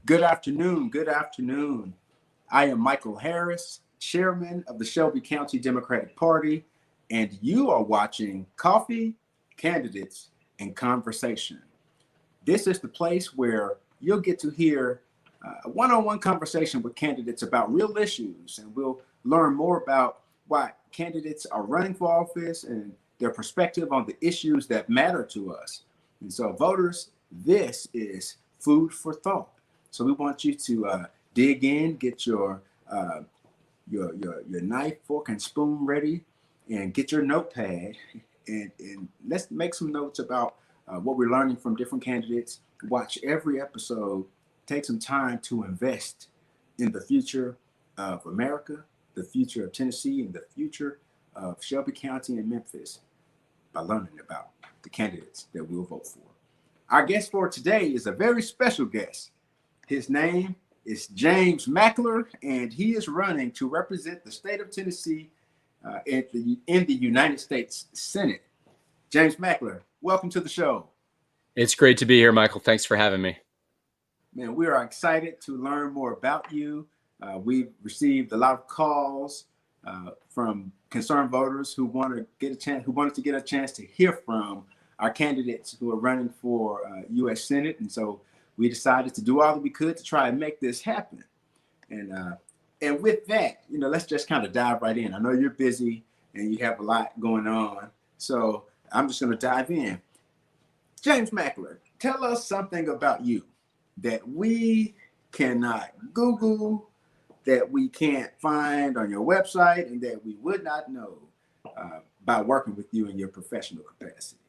Good afternoon. Good afternoon. I am Michael Harris, Chairman of the Shelby County Democratic Party, and you are watching Coffee, Candidates, and Conversation. This is the place where you'll get to hear a one-on-one conversation with candidates about real issues, and we'll learn more about why candidates are running for office and their perspective on the issues that matter to us. And so, voters, this is food for thought. So we want you to dig in, get your knife, fork, and spoon ready, and get your notepad, and let's make some notes about what we're learning from different candidates. Watch every episode. Take some time to invest in the future of America, the future of Tennessee, and the future of Shelby County and Memphis by learning about the candidates that we'll vote for. Our guest for today is a very special guest. His name is James Mackler, and he is running to represent the state of Tennessee in the United States Senate. James Mackler, welcome to the show. It's great to be here, Michael. Thanks for having me. Man, we are excited to learn more about you. We've received a lot of calls from concerned voters who wanted to get a chance to hear from our candidates who are running for U.S. Senate, and so we decided to do all that we could to try and make this happen. And with that, let's just kind of dive right in. I know you're busy and you have a lot going on, so I'm just going to dive in. James Mackler, tell us something about you that we cannot Google, that we can't find on your website, and that we would not know by working with you in your professional capacity.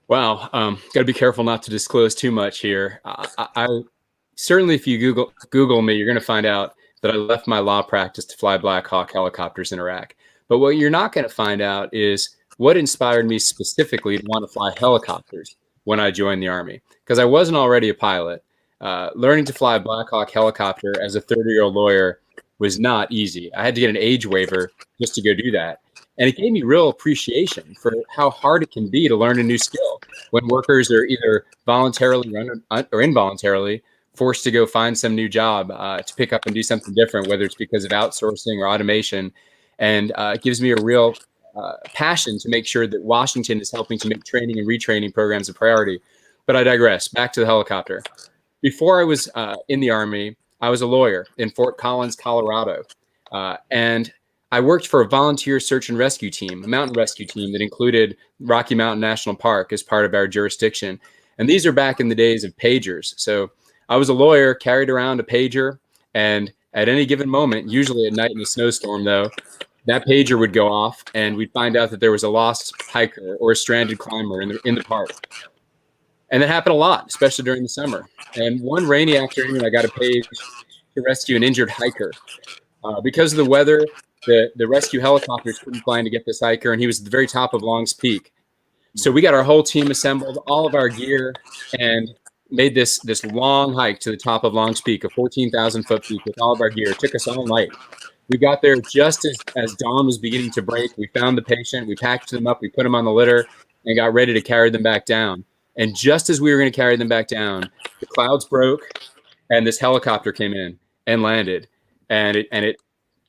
Wow, got to be careful not to disclose too much here. I certainly, if you Google me, you're going to find out that I left my law practice to fly Black Hawk helicopters in Iraq. But what you're not going to find out is what inspired me specifically to want to fly helicopters when I joined the Army, because I wasn't already a pilot. Learning to fly a Black Hawk helicopter as a 30-year-old lawyer was not easy. I had to get an age waiver just to go do that. And it gave me real appreciation for how hard it can be to learn a new skill when workers are either voluntarily or involuntarily forced to go find some new job to pick up and do something different, whether it's because of outsourcing or automation. And it gives me a real passion to make sure that Washington is helping to make training and retraining programs a priority. But I digress. Back to the helicopter. Before I was in the Army, I was a lawyer in Fort Collins, Colorado. And I worked for a volunteer search and rescue team, a mountain rescue team that included Rocky Mountain National Park as part of our jurisdiction. And these are back in the days of pagers. So I was a lawyer, carried around a pager, and at any given moment, usually at night in a snowstorm though, that pager would go off and we'd find out that there was a lost hiker or a stranded climber in the park. And that happened a lot, especially during the summer. And one rainy afternoon, I got a page to rescue an injured hiker. Because of the weather, the rescue helicopters couldn't fly in to get this hiker, and he was at the very top of Long's Peak. So we got our whole team assembled, all of our gear, and made this long hike to the top of Long's Peak, a 14,000-foot peak with all of our gear. It took us all night. We got there just as dawn was beginning to break. We found the patient, we packaged them up, we put them on the litter, and got ready to carry them back down. And just as we were going to carry them back down, the clouds broke, and this helicopter came in and landed, and it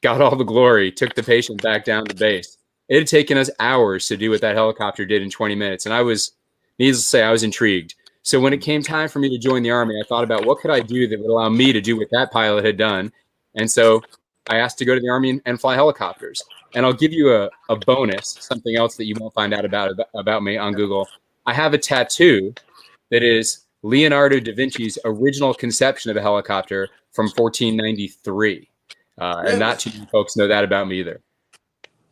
got all the glory, took the patient back down to base. It had taken us hours to do what that helicopter did in 20 minutes. And I was, needless to say, I was intrigued. So when it came time for me to join the Army, I thought about what could I do that would allow me to do what that pilot had done. And so I asked to go to the Army and fly helicopters. And I'll give you a bonus, something else that you won't find out about me on Google. I have a tattoo that is Leonardo da Vinci's original conception of a helicopter from 1493. Really? And not too many folks know that about me either.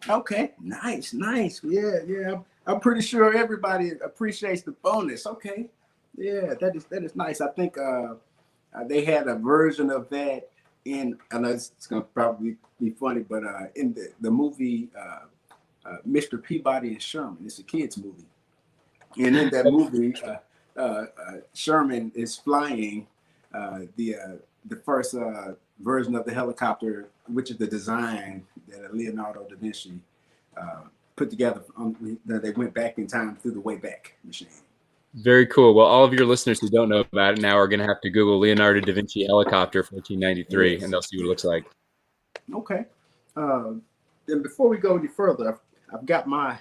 Okay, nice. Yeah. I'm pretty sure everybody appreciates the bonus. Okay, yeah, that is nice. I think they had a version of that in. I know it's gonna probably be funny, but in the movie Mr. Peabody and Sherman. It's a kids movie, and in that movie, Sherman is flying the first version of the helicopter, which is the design that Leonardo da Vinci put together. They went back in time through the Wayback Machine. Very cool. Well, all of your listeners who don't know about it now are going to have to Google Leonardo da Vinci helicopter 1493, Yes. and they'll see what it looks like. Okay. Then before we go any further, I've got my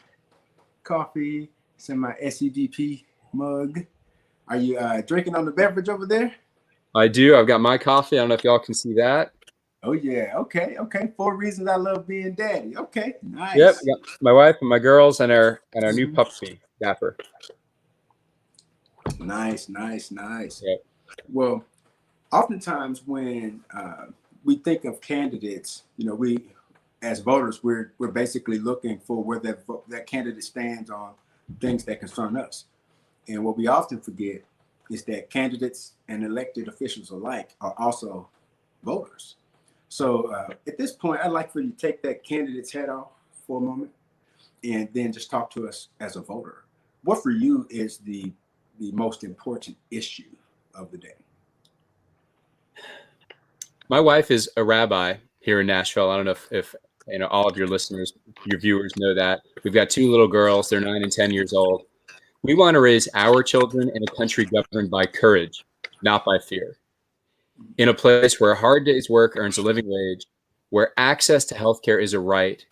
coffee. It's in my SEVP mug. Are you drinking on the beverage over there? I do. I've got my coffee. I don't know if y'all can see that. Oh yeah. Okay. Okay. 4 reasons I love being daddy. Okay. Yep. Nice. Got my wife and my girls and our new Mhm. puppy, Dapper. Nice. Nice. Nice. Yep. Well, oftentimes when we think of candidates, we as voters, we're basically looking for where that candidate stands on things that concern us. And what we often forget is that candidates and elected officials alike are also voters. So at this point, I'd like for you to take that candidate's hat off for a moment and then just talk to us as a voter. What for you is the most important issue of the day? My wife is a rabbi here in Nashville. I don't know if all of your listeners, your viewers know that. We've got two little girls. They're 9 and 10 years old. We want to raise our children in a country governed by courage, not by fear. In a place where a hard day's work earns a living wage, where access to healthcare is a right,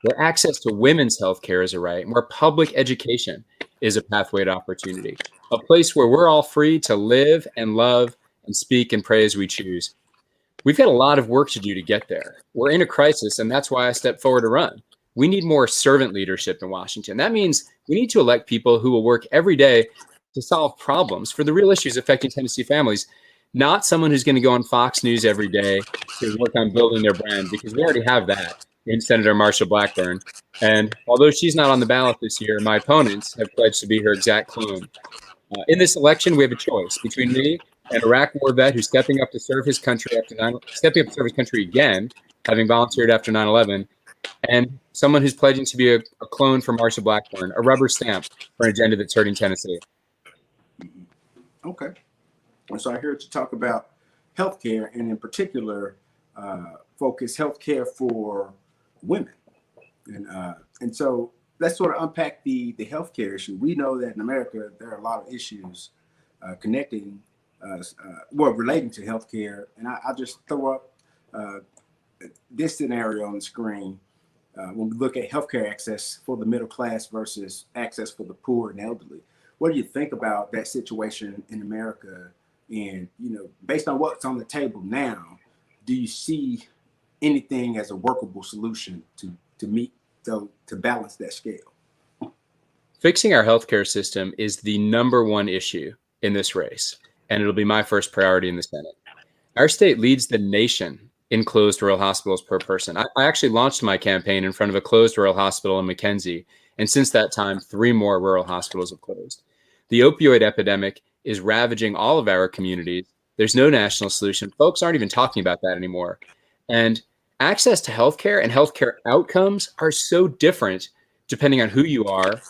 where access to women's healthcare is a right, and where public education is a pathway to opportunity. A place where we're all free to live and love and speak and pray as we choose. We've got a lot of work to do to get there. We're in a crisis, and that's why I stepped forward to run. We need more servant leadership in Washington. That means we need to elect people who will work every day to solve problems for the real issues affecting Tennessee families, not someone who's going to go on Fox News every day to work on building their brand, because we already have that in Senator Marsha Blackburn. And although she's not on the ballot this year, my opponents have pledged to be her exact clone. In this election, we have a choice between me, an Iraq war vet who's stepping up to serve his country stepping up to serve his country again, having volunteered after 9/11, and someone who's pledging to be a clone for Marsha Blackburn, a rubber stamp for an agenda that's hurting Tennessee. Okay. And so I heard you talk about healthcare, and in particular, focus healthcare for women. And so let's sort of unpack the healthcare issue. We know that in America there are a lot of issues connecting, relating to healthcare. And I'll just throw up this scenario on the screen. When we look at healthcare access for the middle class versus access for the poor and elderly, what do you think about that situation in America? And based on what's on the table now, do you see anything as a workable solution to meet to balance that scale? Fixing our healthcare system is the number one issue in this race, and it'll be my first priority in the Senate. Our state leads the nation in closed rural hospitals per person. I actually launched my campaign in front of a closed rural hospital in McKenzie, and since that time, 3 more rural hospitals have closed. The opioid epidemic is ravaging all of our communities. There's no national solution. Folks aren't even talking about that anymore. And access to healthcare and healthcare outcomes are so different depending on who you are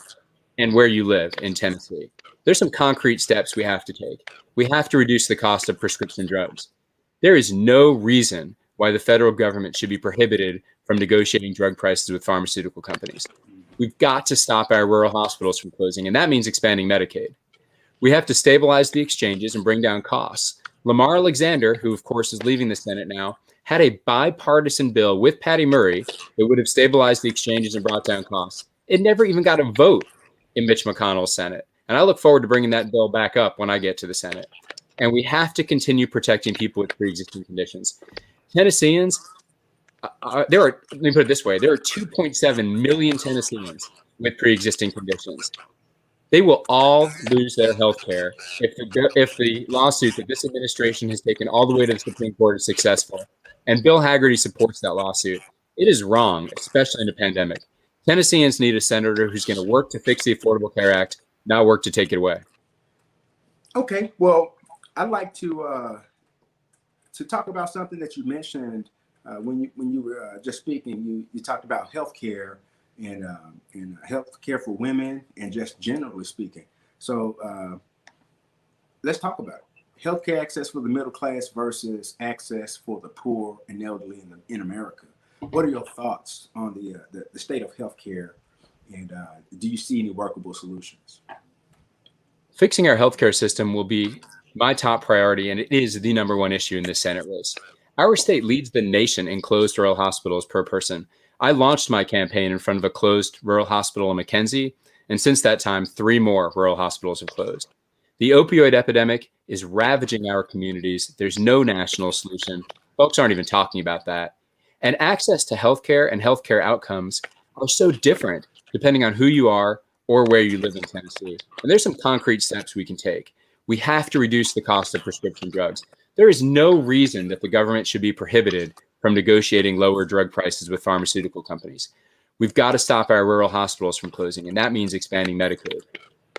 and where you live in Tennessee. There's some concrete steps we have to take. We have to reduce the cost of prescription drugs. There is no reason why the federal government should be prohibited from negotiating drug prices with pharmaceutical companies. We've got to stop our rural hospitals from closing, and that means expanding Medicaid. We have to stabilize the exchanges and bring down costs. Lamar Alexander, who of course is leaving the Senate now, had a bipartisan bill with Patty Murray that would have stabilized the exchanges and brought down costs. It never even got a vote in Mitch McConnell's Senate. And I look forward to bringing that bill back up when I get to the Senate. And we have to continue protecting people with pre-existing conditions. Tennesseans, let me put it this way, there are 2.7 million Tennesseans with pre-existing conditions. They will all lose their health care if the lawsuit that this administration has taken all the way to the Supreme Court is successful. And Bill Hagerty supports that lawsuit. It is wrong, especially in a pandemic. Tennesseans need a senator who's going to work to fix the Affordable Care Act, not work to take it away. Okay, well, I'd like to talk about something that you mentioned when you were just speaking. You talked about healthcare and healthcare for women and just generally speaking. So let's talk about it. Healthcare access for the middle class versus access for the poor and elderly in America. What are your thoughts on the state of healthcare, and do you see any workable solutions? Fixing our healthcare system will be my top priority, and it is the number one issue in this Senate race. Our state leads the nation in closed rural hospitals per person. I launched my campaign in front of a closed rural hospital in McKenzie, and since that time, 3 more rural hospitals have closed. The opioid epidemic is ravaging our communities. There's no national solution. Folks aren't even talking about that. And access to healthcare and healthcare outcomes are so different depending on who you are or where you live in Tennessee. And there's some concrete steps we can take. We have to reduce the cost of prescription drugs. There is no reason that the government should be prohibited from negotiating lower drug prices with pharmaceutical companies. We've got to stop our rural hospitals from closing, and that means expanding Medicaid.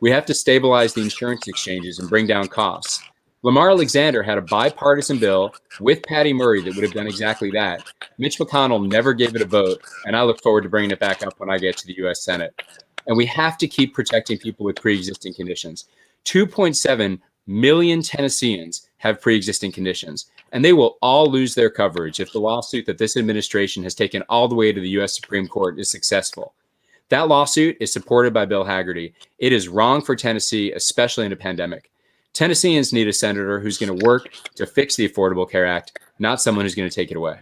We have to stabilize the insurance exchanges and bring down costs. Lamar Alexander had a bipartisan bill with Patty Murray that would have done exactly that. Mitch McConnell never gave it a vote, and I look forward to bringing it back up when I get to the U.S. Senate. And we have to keep protecting people with pre-existing conditions. 2.7 million Tennesseans have pre-existing conditions, and they will all lose their coverage if the lawsuit that this administration has taken all the way to the U.S. Supreme Court is successful. That lawsuit is supported by Bill Hagerty. It is wrong for Tennessee, especially in a pandemic. Tennesseans need a senator who's going to work to fix the Affordable Care Act, not someone who's going to take it away.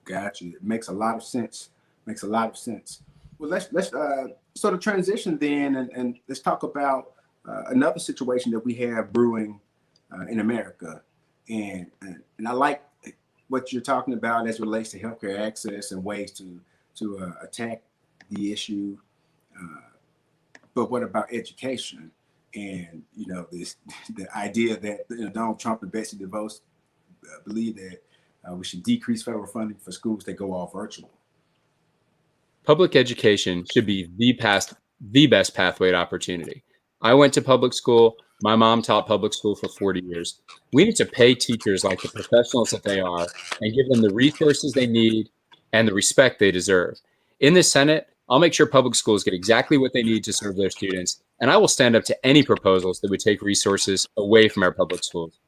Got you. It makes a lot of sense. Makes a lot of sense. Well, let's sort of transition then, and let's talk about another situation that we have brewing in America, and I like what you're talking about as it relates to healthcare access and ways to attack the issue. But what about education? And the idea that Donald Trump and Betsy DeVos believe that we should decrease federal funding for schools that go all virtual. Public education should be the best pathway to opportunity. I went to public school. My mom taught public school for 40 years. We need to pay teachers like the professionals that they are and give them the resources they need and the respect they deserve. In the Senate, I'll make sure public schools get exactly what they need to serve their students, and I will stand up to any proposals that would take resources away from our public schools.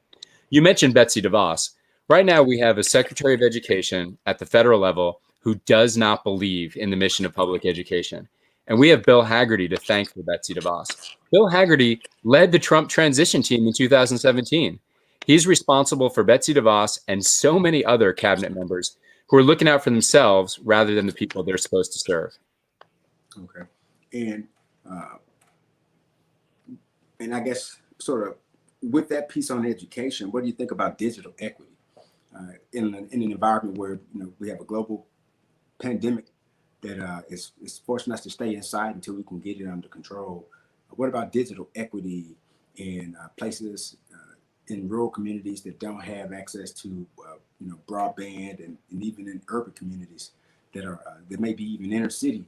You mentioned Betsy DeVos. Right now, we have a Secretary of Education at the federal level who does not believe in the mission of public education. And we have Bill Hagerty to thank for Betsy DeVos. Bill Hagerty led the Trump transition team in 2017. He's responsible for Betsy DeVos and so many other cabinet members who are looking out for themselves rather than the people they're supposed to serve. Okay. And I guess sort of with that piece on education, what do you think about digital equity in an environment where we have a global pandemic that is forcing us to stay inside until we can get it under control? What about digital equity in places in rural communities that don't have access to broadband, and even in urban communities that may be even inner city,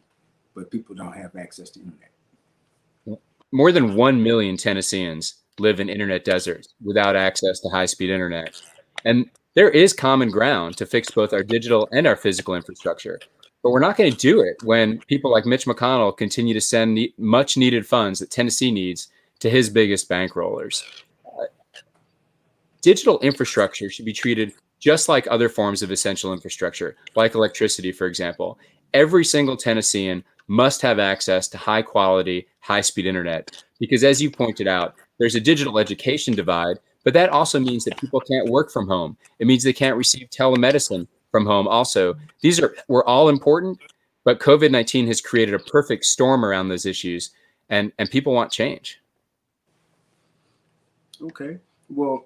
but people don't have access to internet? More than 1 million Tennesseans live in internet deserts without access to high-speed internet. And there is common ground to fix both our digital and our physical infrastructure. But we're not going to do it when people like Mitch McConnell continue to send much needed funds that Tennessee needs to his biggest bankrollers. Digital infrastructure should be treated just like other forms of essential infrastructure, like electricity, for example. Every single Tennessean must have access to high quality, high speed internet, because as you pointed out, there's a digital education divide, but that also means that people can't work from home. It means they can't receive telemedicine from home also. We're all important, but COVID-19 has created a perfect storm around those issues, and people want change. Okay. Well,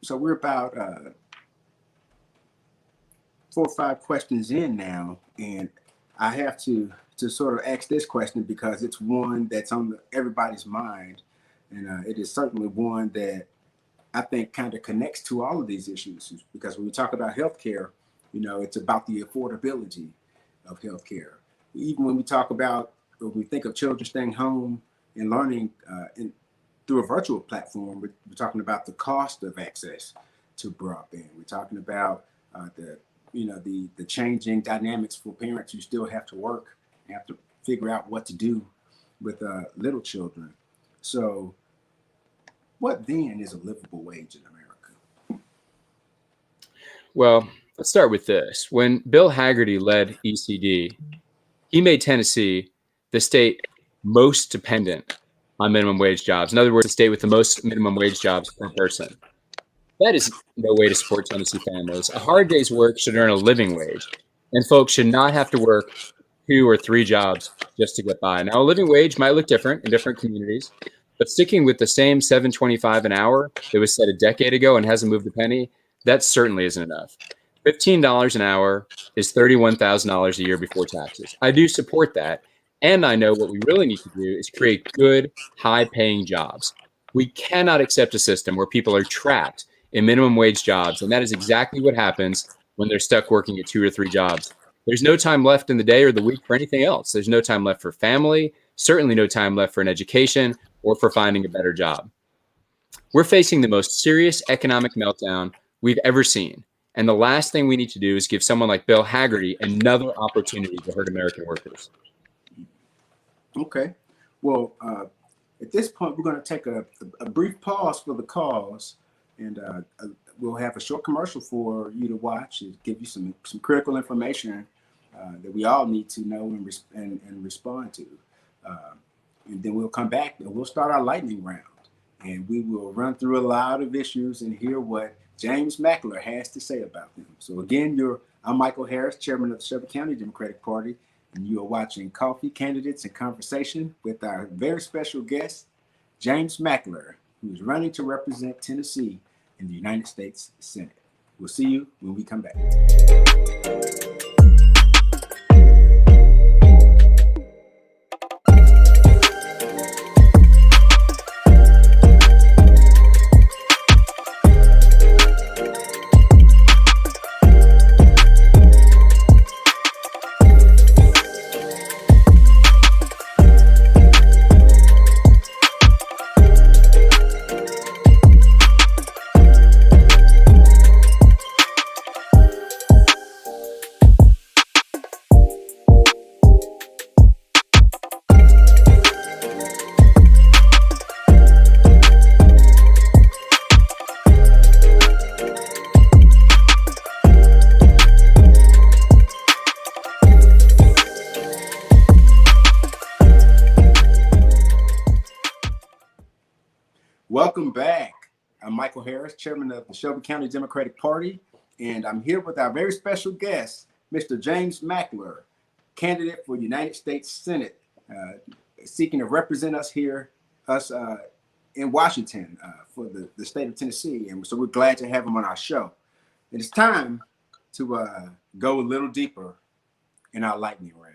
so we're about 4 or 5 questions in now, and I have to sort of ask this question because it's one that's on everybody's mind, and it is certainly one that I think kind of connects to all of these issues, because when we talk about healthcare, it's about the affordability of healthcare. Even when we talk about, when we think of children staying home and learning through a virtual platform, we're talking about the cost of access to broadband. We're talking about the changing dynamics for parents who still have to work and have to figure out what to do with little children. So what then is a livable wage in America? Well, let's start with this. When Bill Hagerty led ECD, he made Tennessee the state most dependent on minimum wage jobs. In other words, the state with the most minimum wage jobs per person. That is no way to support Tennessee families. A hard day's work should earn a living wage, and folks should not have to work 2 or 3 jobs just to get by. Now, a living wage might look different in different communities, but sticking with the same $7.25 an hour that was set a decade ago and hasn't moved a penny, that certainly isn't enough. $15 an hour is $31,000 a year before taxes. I do support that, and I know what we really need to do is create good, high-paying jobs. We cannot accept a system where people are trapped in minimum wage jobs, and that is exactly what happens when they're stuck working at 2 or 3 jobs. There's no time left in the day or the week for anything else. There's no time left for family, certainly no time left for an education or for finding a better job. We're facing the most serious economic meltdown we've ever seen. And the last thing we need to do is give someone like Bill Hagerty another opportunity to hurt American workers. Okay. Well, at this point, we're going to take a brief pause for the cause, and we'll have a short commercial for you to watch and give you some critical information that we all need to know and respond to. And then we'll come back and we'll start our lightning round. And we will run through a lot of issues and hear what James Mackler has to say about them. So again, I'm Michael Harris, chairman of the Shelby County Democratic Party, and you are watching Coffee, Candidates, and Conversation with our very special guest, James Mackler, who is running to represent Tennessee in the United States Senate. We'll see you when we come back. Welcome back. I'm Michael Harris, chairman of the Shelby County Democratic Party, and I'm here with our very special guest, Mr. James Mackler, candidate for United States Senate, seeking to represent us here, in Washington for the state of Tennessee. And so we're glad to have him on our show. And it's time to go a little deeper in our lightning round.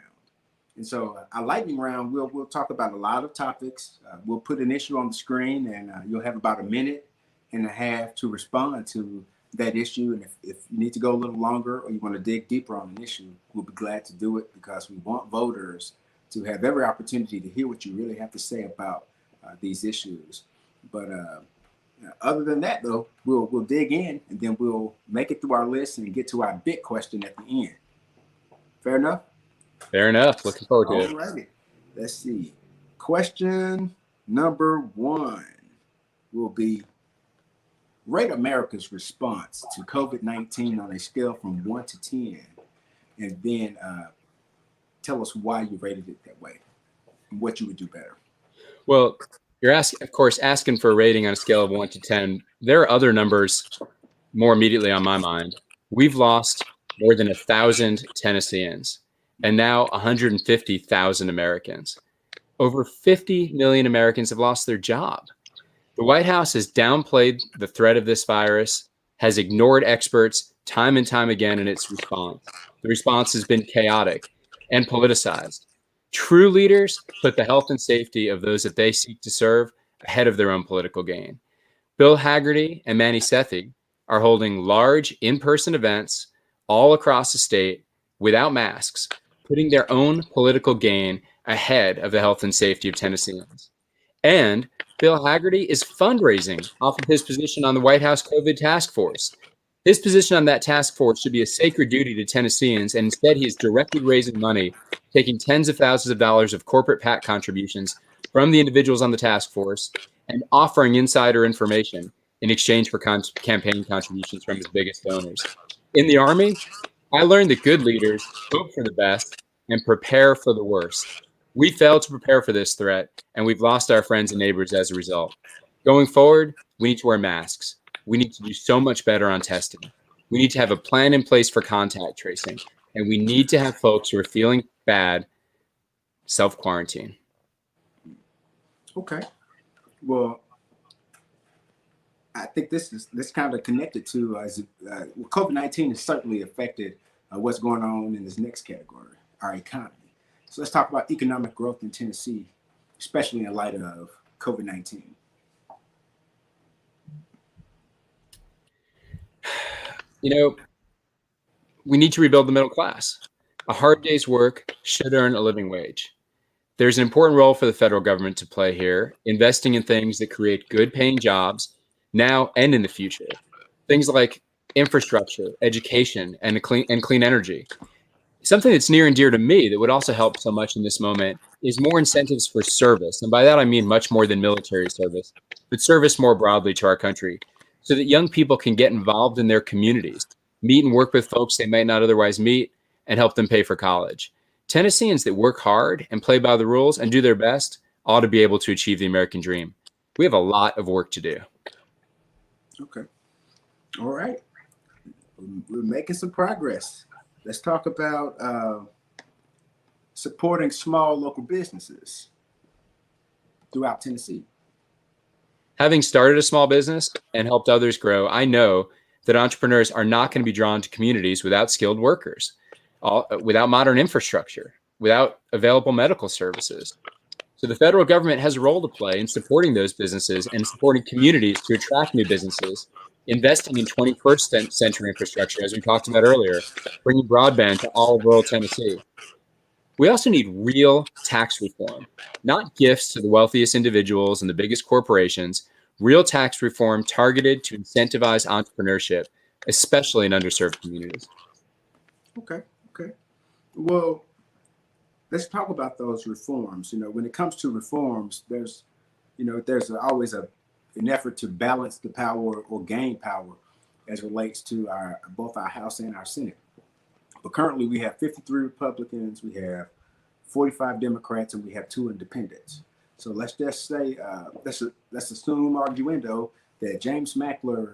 And so our lightning round, we'll talk about a lot of topics. We'll put an issue on the screen, and you'll have about a minute and a half to respond to that issue. And if you need to go a little longer or you want to dig deeper on an issue, we'll be glad to do it, because we want voters to have every opportunity to hear what you really have to say about these issues. But other than that, though, we'll dig in, and then we'll make it through our list and get to our big question at the end. Fair enough? Fair enough. Looking forward to it. All righty. Let's see. Question number 1 will be: rate America's response to COVID-19 on a scale from 1 to 10, and then tell us why you rated it that way and what you would do better. Well, you're asking for a rating on a scale of 1 to 10. There are other numbers more immediately on my mind. We've lost more than 1,000 Tennesseans, and now 150,000 Americans. Over 50 million Americans have lost their job. The White House has downplayed the threat of this virus, has ignored experts time and time again in its response. The response has been chaotic and politicized. True leaders put the health and safety of those that they seek to serve ahead of their own political gain. Bill Hagerty and Manny Sethi are holding large in-person events all across the state without masks, putting their own political gain ahead of the health and safety of Tennesseans. And Bill Hagerty is fundraising off of his position on the White House COVID task force. His position on that task force should be a sacred duty to Tennesseans, and instead he is directly raising money, taking tens of thousands of dollars of corporate PAC contributions from the individuals on the task force and offering insider information in exchange for campaign contributions from his biggest donors. In the Army, I learned that good leaders hope for the best and prepare for the worst. We failed to prepare for this threat, and we've lost our friends and neighbors as a result. Going forward, we need to wear masks. We need to do so much better on testing. We need to have a plan in place for contact tracing, and we need to have folks who are feeling bad self-quarantine. Okay. Well, I think this kind of connected to COVID-19 has certainly affected what's going on in this next category, our economy. So let's talk about economic growth in Tennessee, especially in light of COVID-19. You know, we need to rebuild the middle class. A hard day's work should earn a living wage. There's an important role for the federal government to play here, investing in things that create good paying jobs now and in the future. Things like infrastructure, education, and clean energy. Something that's near and dear to me that would also help so much in this moment is more incentives for service. And by that, I mean much more than military service, but service more broadly to our country so that young people can get involved in their communities, meet and work with folks they might not otherwise meet, and help them pay for college. Tennesseans that work hard and play by the rules and do their best ought to be able to achieve the American dream. We have a lot of work to do. Okay. All right. We're making some progress. Let's talk about supporting small local businesses throughout Tennessee. Having started a small business and helped others grow, I know that entrepreneurs are not going to be drawn to communities without skilled workers, without modern infrastructure, without available medical services. So the federal government has a role to play in supporting those businesses and supporting communities to attract new businesses, investing in 21st century infrastructure, as we talked about earlier, bringing broadband to all of rural Tennessee. We also need real tax reform, not gifts to the wealthiest individuals and the biggest corporations, real tax reform targeted to incentivize entrepreneurship, especially in underserved communities. Okay. Well, let's talk about those reforms. When it comes to reforms, there's always an effort to balance the power or gain power as relates to both our House and our Senate. But currently we have 53 Republicans, we have 45 Democrats, and we have 2 independents. So let's just say, let's assume arguendo that James Mackler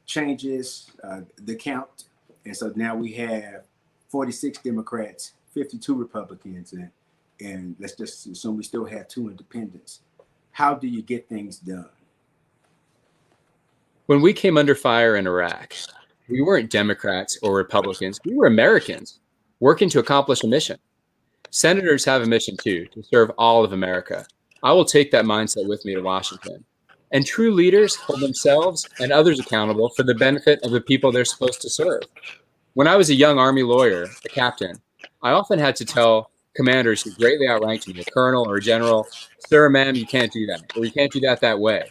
changes the count. And so now we have 46 Democrats, 52 Republicans, and let's just assume we still have 2 independents. How do you get things done? When we came under fire in Iraq, we weren't Democrats or Republicans. We were Americans working to accomplish a mission. Senators have a mission too, to serve all of America. I will take that mindset with me to Washington. And true leaders hold themselves and others accountable for the benefit of the people they're supposed to serve. When I was a young Army lawyer, a captain, I often had to tell commanders who greatly outranked me, a colonel or a general, sir, ma'am, you can't do that, or you can't do that way.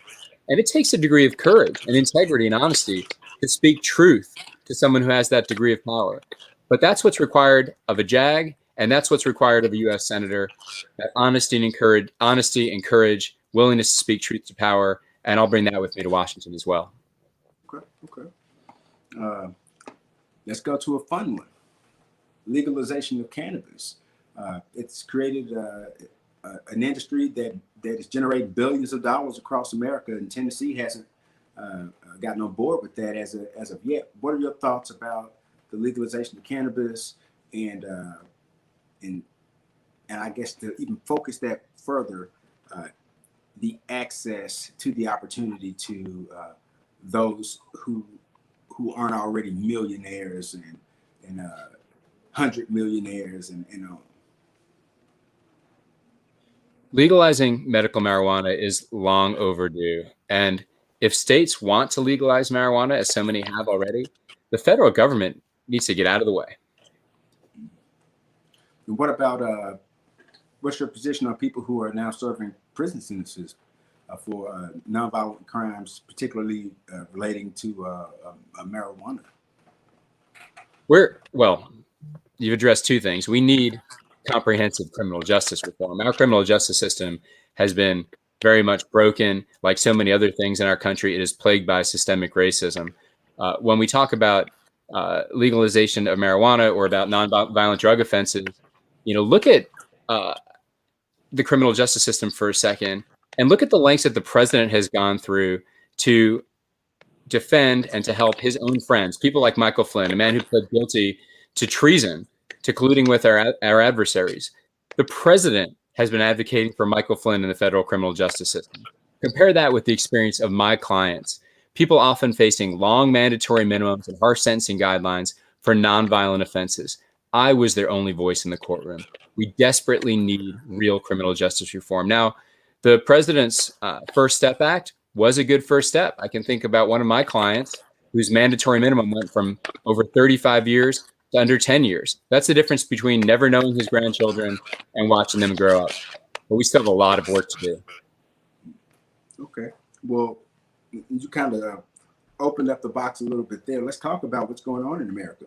And it takes a degree of courage and integrity and honesty to speak truth to someone who has that degree of power. But that's what's required of a JAG, and that's what's required of a U.S. Senator, that honesty and courage, willingness to speak truth to power, and I'll bring that with me to Washington as well. Okay. Let's go to a fun one. Legalization of cannabis. It's created an industry that is generating billions of dollars across America, and Tennessee hasn't gotten on board with that as of yet. What are your thoughts about the legalization of cannabis, and I guess to even focus that further, the access to the opportunity to those who aren't already millionaires and 100 millionaires and Legalizing medical marijuana is long overdue. And if states want to legalize marijuana, as so many have already, the federal government needs to get out of the way. And what about what's your position on people who are now serving prison sentences for nonviolent crimes, particularly relating to marijuana? Well, you've addressed 2 things. We need comprehensive criminal justice reform. Our criminal justice system has been very much broken. Like so many other things in our country, it is plagued by systemic racism. When we talk about legalization of marijuana or about nonviolent drug offenses, look at uh, the criminal justice system for a second and look at the lengths that the president has gone through to defend and to help his own friends, people like Michael Flynn, a man who pled guilty to treason, to colluding with our adversaries. The president has been advocating for Michael Flynn in the federal criminal justice system. Compare that with the experience of my clients, people often facing long mandatory minimums and harsh sentencing guidelines for nonviolent offenses. I was their only voice in the courtroom. We desperately need real criminal justice reform. Now, the president's First Step Act was a good first step. I can think about one of my clients whose mandatory minimum went from over 35 years to under 10 years. That's the difference between never knowing his grandchildren and watching them grow up. But we still have a lot of work to do. Okay. Well, you kind of opened up the box a little bit there. Let's talk about what's going on in America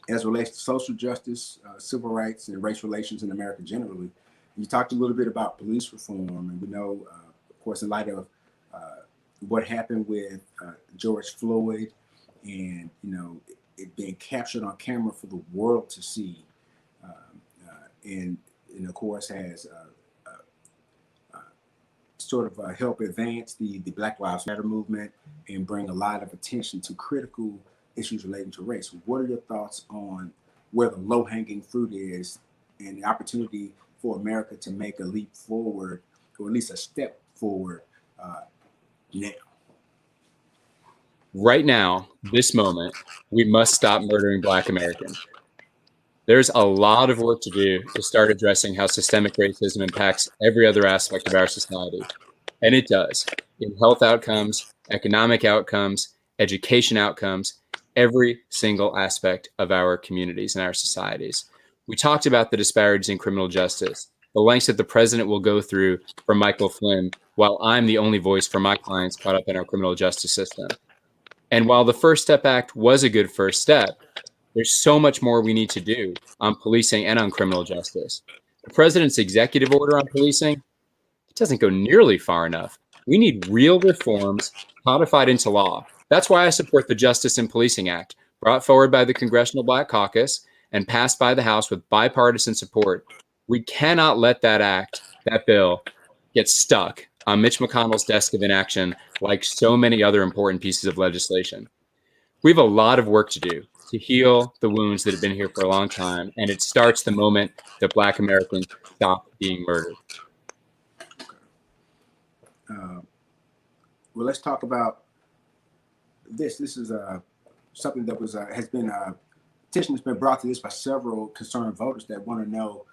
as it relates to social justice, civil rights, and race relations in America generally. You talked a little bit about police reform, and we know, of course, in light of what happened with George Floyd, and it being captured on camera for the world to see, and of course has sort of help advance the Black Lives Matter movement and bring a lot of attention to critical issues relating to race. What are your thoughts on where the low-hanging fruit is and the opportunity for America to make a leap forward, or at least a step forward now? Right now, this moment, we must stop murdering Black Americans. There's a lot of work to do to start addressing how systemic racism impacts every other aspect of our society. And it does, in health outcomes, economic outcomes, education outcomes, every single aspect of our communities and our societies. We talked about the disparities in criminal justice, the lengths that the president will go through for Michael Flynn, while I'm the only voice for my clients caught up in our criminal justice system. And while the First Step Act was a good first step, there's so much more we need to do on policing and on criminal justice. The president's executive order on policing, it doesn't go nearly far enough. We need real reforms codified into law. That's why I support the Justice in Policing Act, brought forward by the Congressional Black Caucus and passed by the House with bipartisan support. We cannot let that bill, get stuck on Mitch McConnell's desk of inaction like so many other important pieces of legislation. We have a lot of work to do to heal the wounds that have been here for a long time, and it starts the moment that Black Americans stop being murdered. Well, let's talk about this. This is something that has been attention has been brought to this by several concerned voters that want to know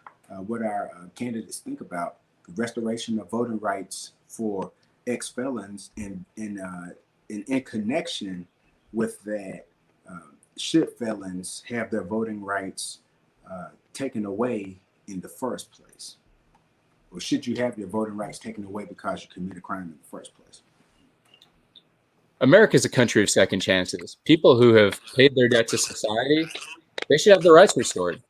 what our candidates think about the restoration of voting rights for ex-felons, and in connection with that, should felons have their voting rights taken away in the first place? Or should you have your voting rights taken away because you committed a crime in the first place? America is a country of second chances. People who have paid their debt to society, they should have their rights restored.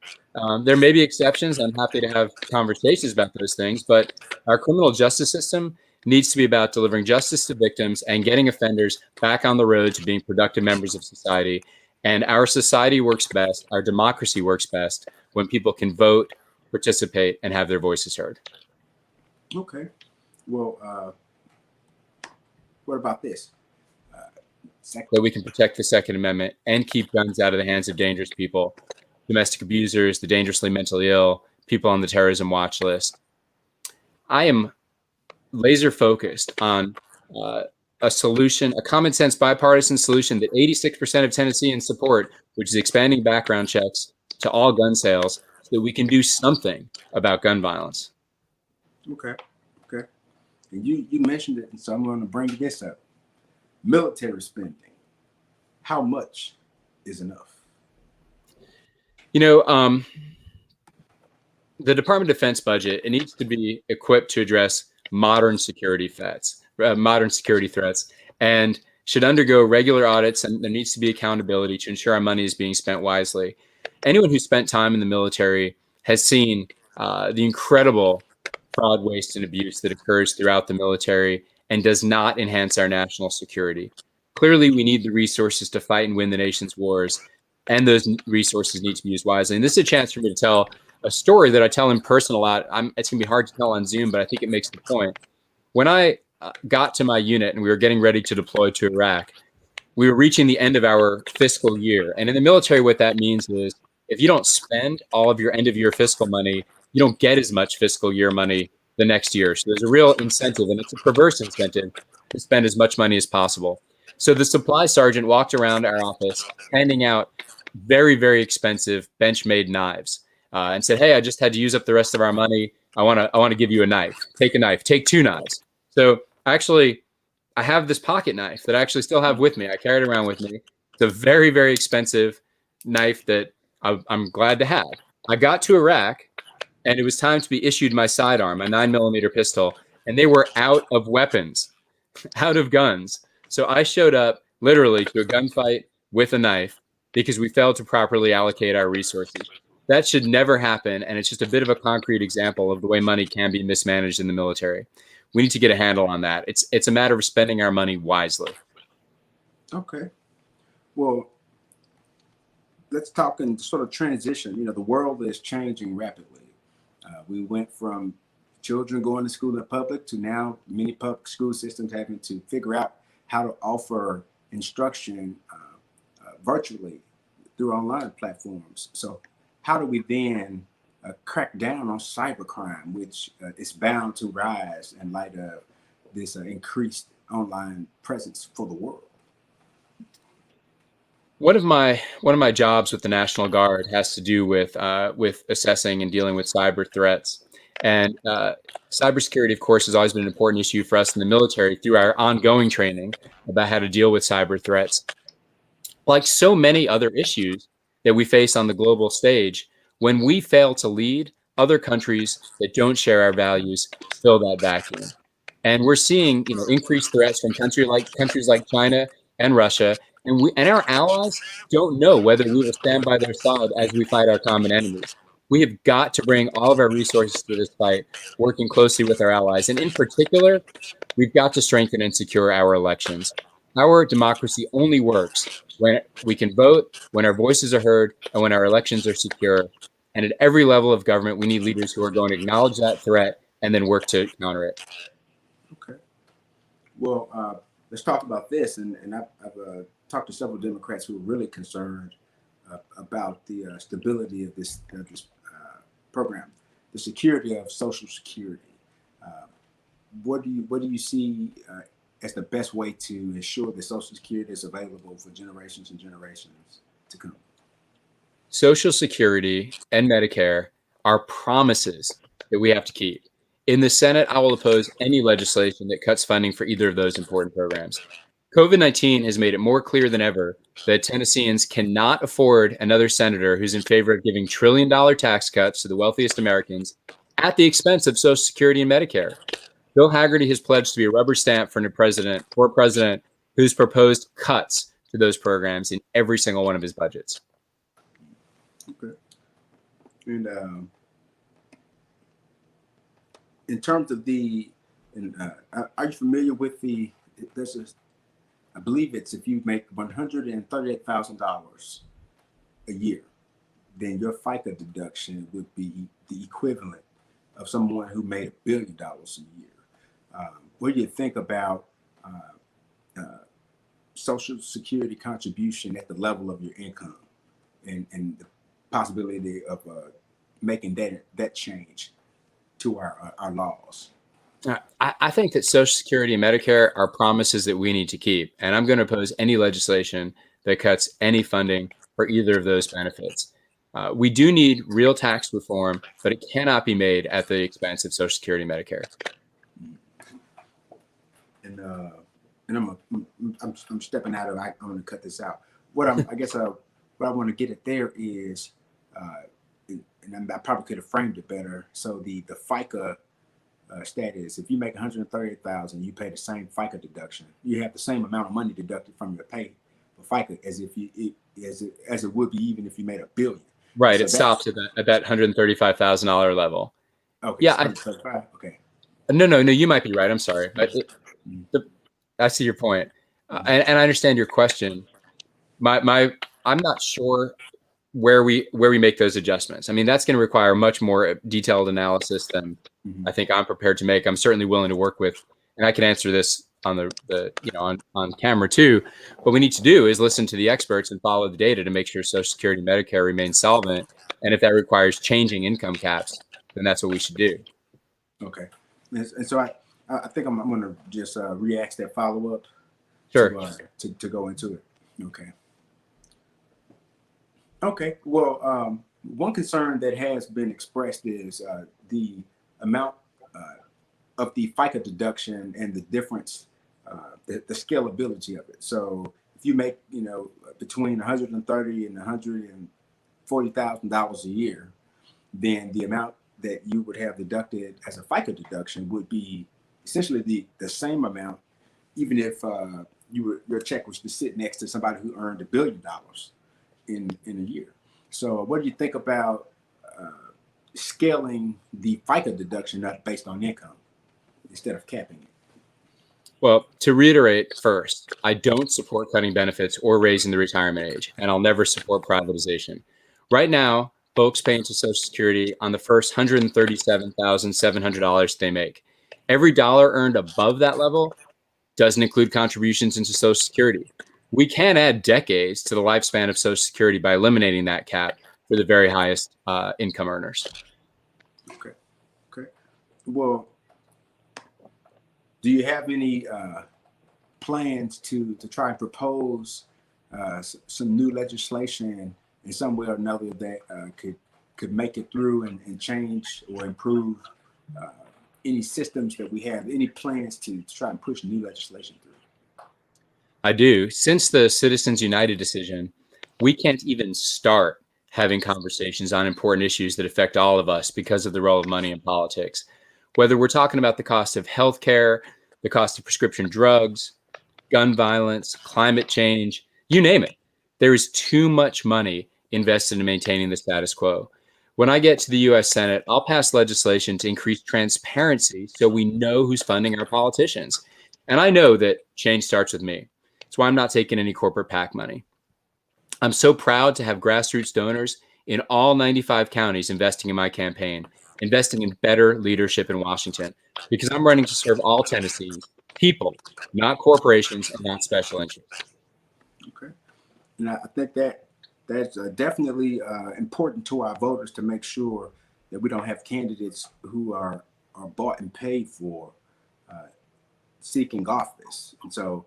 There may be exceptions. I'm happy to have conversations about those things, but our criminal justice system needs to be about delivering justice to victims and getting offenders back on the road to being productive members of society. And our society works best, our democracy works best, when people can vote, participate, and have their voices heard. Okay. Well, what about this? That we can protect the Second Amendment and keep guns out of the hands of dangerous people, domestic abusers, the dangerously mentally ill, people on the terrorism watch list. I am laser focused on a solution, a common sense bipartisan solution that 86% of Tennesseans support, which is expanding background checks to all gun sales so that we can do something about gun violence. Okay. And you mentioned it, and so I'm going to bring this up. Military spending. How much is enough? The Department of Defense budget, it needs to be equipped to address modern security threats, and should undergo regular audits, and there needs to be accountability to ensure our money is being spent wisely. Anyone who spent time in the military has seen the incredible fraud, waste, and abuse that occurs throughout the military and does not enhance our national security. Clearly, we need the resources to fight and win the nation's wars, and those resources need to be used wisely. And this is a chance for me to tell a story that I tell in person a lot. It's gonna be hard to tell on Zoom, but I think it makes the point. When I got to my unit and we were getting ready to deploy to Iraq, we were reaching the end of our fiscal year. And in the military, what that means is if you don't spend all of your end of year fiscal money, you don't get as much fiscal year money the next year. So there's a real incentive, and it's a perverse incentive, to spend as much money as possible. So the supply sergeant walked around our office handing out very, very expensive bench-made knives and said, "Hey, I just had to use up the rest of our money. I want to give you a knife. Take a knife. Take 2 knives." So actually, I have this pocket knife that I actually still have with me. I carry it around with me. It's a very, very expensive knife that I'm glad to have. I got to Iraq, and it was time to be issued my sidearm, my 9mm pistol, and they were out of weapons, out of guns. So I showed up literally to a gunfight with a knife because we failed to properly allocate our resources. That should never happen, and it's just a bit of a concrete example of the way money can be mismanaged in the military. We need to get a handle on that. It's a matter of spending our money wisely. Okay. Well, let's talk and sort of transition. You know, the world is changing rapidly. We went from children going to school in public to now many public school systems having to figure out how to offer instruction virtually through online platforms. So how do we then crack down on cybercrime, which is bound to rise in light of this increased online presence for the world? One of my jobs with the National Guard has to do with assessing and dealing with cyber threats. And cybersecurity, of course, has always been an important issue for us in the military through our ongoing training about how to deal with cyber threats. Like so many other issues that we face on the global stage, when we fail to lead, other countries that don't share our values fill that vacuum. And we're seeing, increased threats from countries like China and Russia, and our allies don't know whether we will stand by their side as we fight our common enemies. We have got to bring all of our resources to this fight, working closely with our allies. And in particular, we've got to strengthen and secure our elections. Our democracy only works when we can vote, when our voices are heard, and when our elections are secure. And at every level of government, we need leaders who are going to acknowledge that threat and then work to counter it. Okay. Well, let's talk about this. And I've talked to several Democrats who are really concerned about the stability of this program, the security of Social Security. What do you see as the best way to ensure that Social Security is available for generations and generations to come? Social Security and Medicare are promises that we have to keep. In the Senate, I will oppose any legislation that cuts funding for either of those important programs. COVID-19 has made it more clear than ever that Tennesseans cannot afford another senator who's in favor of giving trillion-dollar tax cuts to the wealthiest Americans at the expense of Social Security and Medicare. Bill Hagerty has pledged to be a rubber stamp for a president who's proposed cuts to those programs in every single one of his budgets. Okay. And in terms of are you familiar with I believe it's if you make $138,000 a year, then your FICA deduction would be the equivalent of someone who made $1 billion a year. What do you think about Social Security contribution at the level of your income and the possibility of making that change to our laws? I think that Social Security and Medicare are promises that we need to keep. And I'm going to oppose any legislation that cuts any funding for either of those benefits. We do need real tax reform, but it cannot be made at the expense of Social Security and Medicare. And I'm stepping out of. I'm going to cut this out. What I want to get at there is, and I probably could have framed it better. So the FICA status: if you make $138,000, you pay the same FICA deduction. You have the same amount of money deducted from your pay for FICA as it would be even if you made $1 billion. Right. So it stops at that $135,000 level. Okay. Yeah. 135. Okay. No. You might be right. I'm sorry, but I see your point, and I understand your question. I'm not sure where we make those adjustments. I mean, that's going to require much more detailed analysis than I think I'm prepared to make. I'm certainly willing to work with, and I can answer this on the on camera too. What we need to do is listen to the experts and follow the data to make sure Social Security and Medicare remain solvent. And if that requires changing income caps, then that's what we should do. Okay. And so I think I'm going to just re-ask that follow-up. Sure. To go into it. Okay. Okay. Well, one concern that has been expressed is the amount of the FICA deduction and the difference, the scalability of it. So if you make, between $130,000 and $140,000 a year, then the amount that you would have deducted as a FICA deduction would be essentially the same amount, even if your check was to sit next to somebody who earned $1 billion in a year. So what do you think about scaling the FICA deduction up based on income instead of capping it? Well, to reiterate first, I don't support cutting benefits or raising the retirement age, and I'll never support privatization. Right now, folks pay into Social Security on the first $137,700 they make. Every dollar earned above that level doesn't include contributions into Social Security. We can add decades to the lifespan of Social Security by eliminating that cap for the very highest income earners. Okay. Well, do you have any plans to try and propose some new legislation in some way or another that could make it through and change or improve any systems that we have? Any plans to try and push new legislation through? I do. Since the Citizens United decision, we can't even start having conversations on important issues that affect all of us because of the role of money in politics. Whether we're talking about the cost of healthcare, the cost of prescription drugs, gun violence, climate change, you name it. There is too much money invested in maintaining the status quo. When I get to the U.S. Senate, I'll pass legislation to increase transparency so we know who's funding our politicians. And I know that change starts with me. That's why I'm not taking any corporate PAC money. I'm so proud to have grassroots donors in all 95 counties investing in my campaign, investing in better leadership in Washington, because I'm running to serve all Tennesseans, people, not corporations and not special interests. Okay. And I think that's definitely important to our voters to make sure that we don't have candidates who are bought and paid for seeking office. And so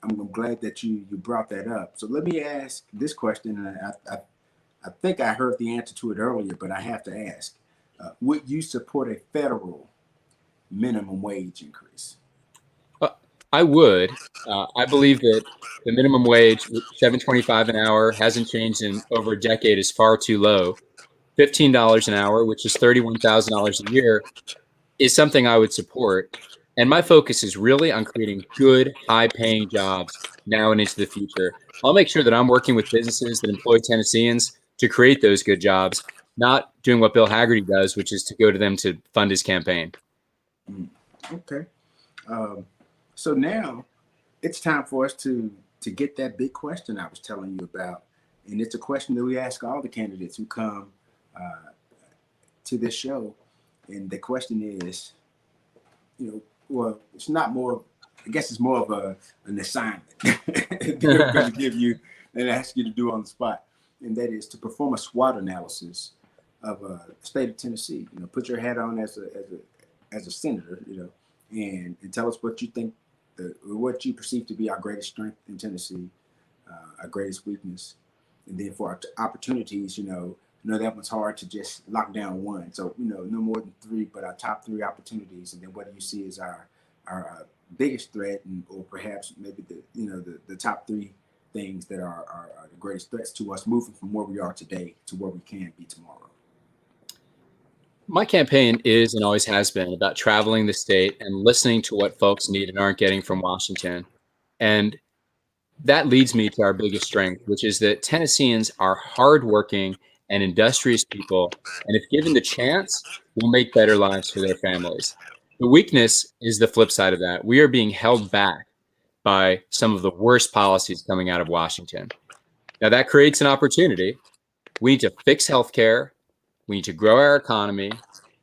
I'm glad that you brought that up. So let me ask this question, and I think I heard the answer to it earlier, but I have to ask. Would you support a federal minimum wage increase? I would. I believe that the minimum wage, $7.25 an hour, hasn't changed in over a decade, is far too low. $15 an hour, which is $31,000 a year, is something I would support. And my focus is really on creating good, high-paying jobs now and into the future. I'll make sure that I'm working with businesses that employ Tennesseans to create those good jobs, not doing what Bill Haggerty does, which is to go to them to fund his campaign. Okay. So now it's time for us to get that big question I was telling you about. And it's a question that we ask all the candidates who come to this show. And the question is, well, it's not more, I guess it's more of an assignment that we're going to give you and ask you to do on the spot. And that is to perform a SWOT analysis of the state of Tennessee. Put your hat on as a senator, and tell us what you think, what you perceive to be our greatest strength in Tennessee, our greatest weakness. And then for our opportunities, that one's hard to just lock down one. So, no more than three, but our top three opportunities. And then what do you see as our biggest threat, or perhaps maybe the top three things that are the greatest threats to us moving from where we are today to where we can be tomorrow? My campaign is and always has been about traveling the state and listening to what folks need and aren't getting from Washington. And that leads me to our biggest strength, which is that Tennesseans are hardworking and industrious people, and if given the chance, will make better lives for their families. The weakness is the flip side of that. We are being held back by some of the worst policies coming out of Washington. Now, that creates an opportunity. We need to fix healthcare. We need to grow our economy,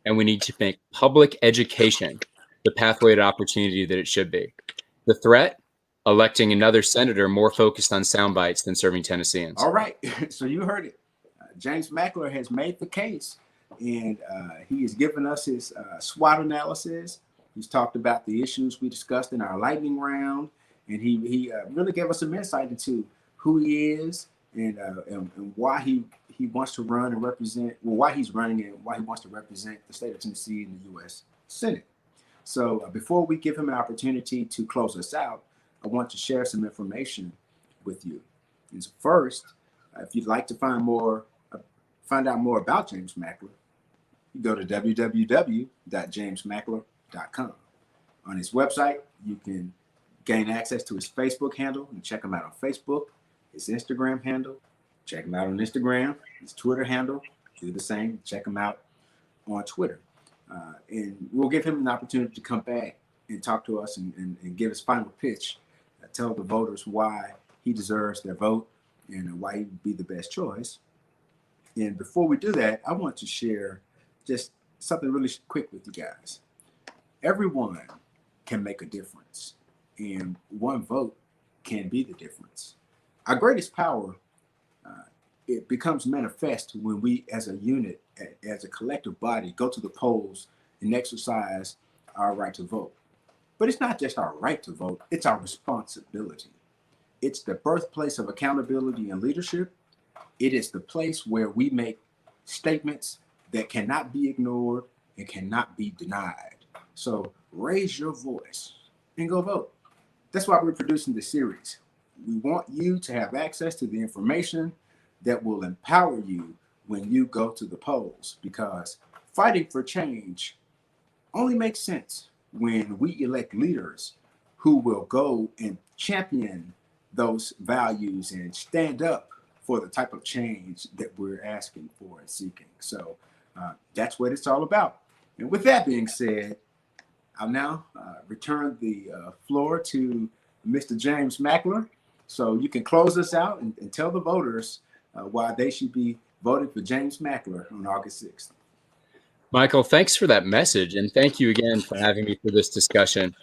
and we need to make public education the pathway to opportunity that it should be. The threat, electing another senator more focused on sound bites than serving Tennesseans. All right. So you heard it. James Mackler has made the case, and he has given us his SWOT analysis. He's talked about the issues we discussed in our lightning round, and he really gave us some insight into who he is and why he wants to run and represent, well, why he's running and why he wants to represent the state of Tennessee in the U.S. Senate. So before we give him an opportunity to close us out, I want to share some information with you. And so first, if you'd like to find out more about James Mackler, you go to www.jamesmackler.com. On his website, you can gain access to his Facebook handle and check him out on Facebook, his Instagram handle, check him out on Instagram, his Twitter handle, do the same, check him out on Twitter. And we'll give him an opportunity to come back and talk to us and give his final pitch, tell the voters why he deserves their vote and why he would be the best choice. And before we do that, I want to share just something really quick with you guys. Everyone can make a difference, and one vote can be the difference. Our greatest power, it becomes manifest when we as a unit, as a collective body, go to the polls and exercise our right to vote. But it's not just our right to vote, it's our responsibility. It's the birthplace of accountability and leadership. It is the place where we make statements that cannot be ignored and cannot be denied. So raise your voice and go vote. That's why we're producing this series. We want you to have access to the information that will empower you when you go to the polls, because fighting for change only makes sense when we elect leaders who will go and champion those values and stand up for the type of change that we're asking for and seeking. So that's what it's all about. And with that being said, I'll now return the floor to Mr. James Mackler, so you can close us out and tell the voters why they should be voting for James Mackler on August 6th. Michael, thanks for that message, and thank you again for having me for this discussion.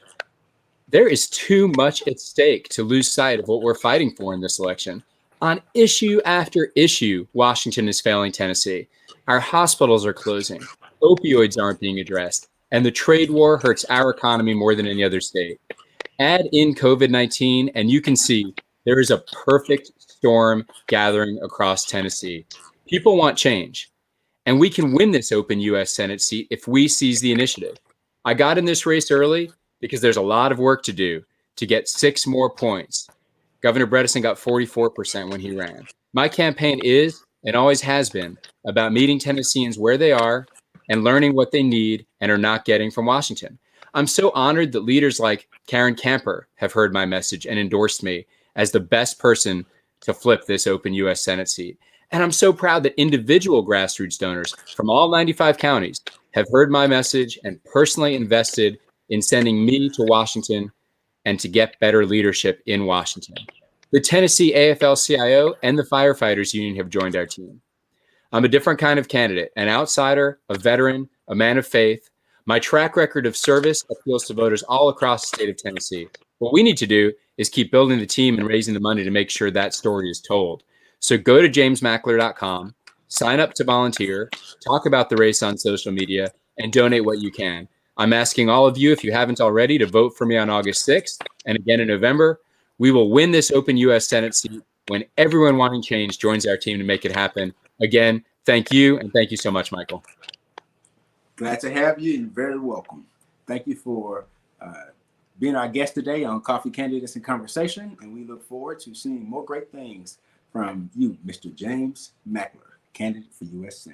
There is too much at stake to lose sight of what we're fighting for in this election. On issue after issue, Washington is failing Tennessee. Our hospitals are closing. Opioids aren't being addressed. And the trade war hurts our economy more than any other state. Add in COVID-19, and you can see there is a perfect storm gathering across Tennessee. People want change, and we can win this open U.S. Senate seat if we seize the initiative. I got in this race early because there's a lot of work to do to get 6 more points. Governor Bredesen got 44% when he ran. My campaign is, and always has been, about meeting Tennesseans where they are and learning what they need and are not getting from Washington. I'm so honored that leaders like Karen Camper have heard my message and endorsed me as the best person to flip this open U.S. Senate seat. And I'm so proud that individual grassroots donors from all 95 counties have heard my message and personally invested in sending me to Washington and to get better leadership in Washington. The Tennessee AFL-CIO and the Firefighters Union have joined our team. I'm a different kind of candidate, an outsider, a veteran, a man of faith. My track record of service appeals to voters all across the state of Tennessee. What we need to do is keep building the team and raising the money to make sure that story is told. So go to jamesmackler.com, sign up to volunteer, talk about the race on social media, and donate what you can. I'm asking all of you, if you haven't already, to vote for me on August 6th and again in November. We will win this open U.S. Senate seat when everyone wanting change joins our team to make it happen. Again, thank you, and thank you so much, Michael. Glad to have you. You're very welcome. Thank you for being our guest today on Coffee Candidates in Conversation, and we look forward to seeing more great things from you, Mr. James Mackler, candidate for U.S. Senate.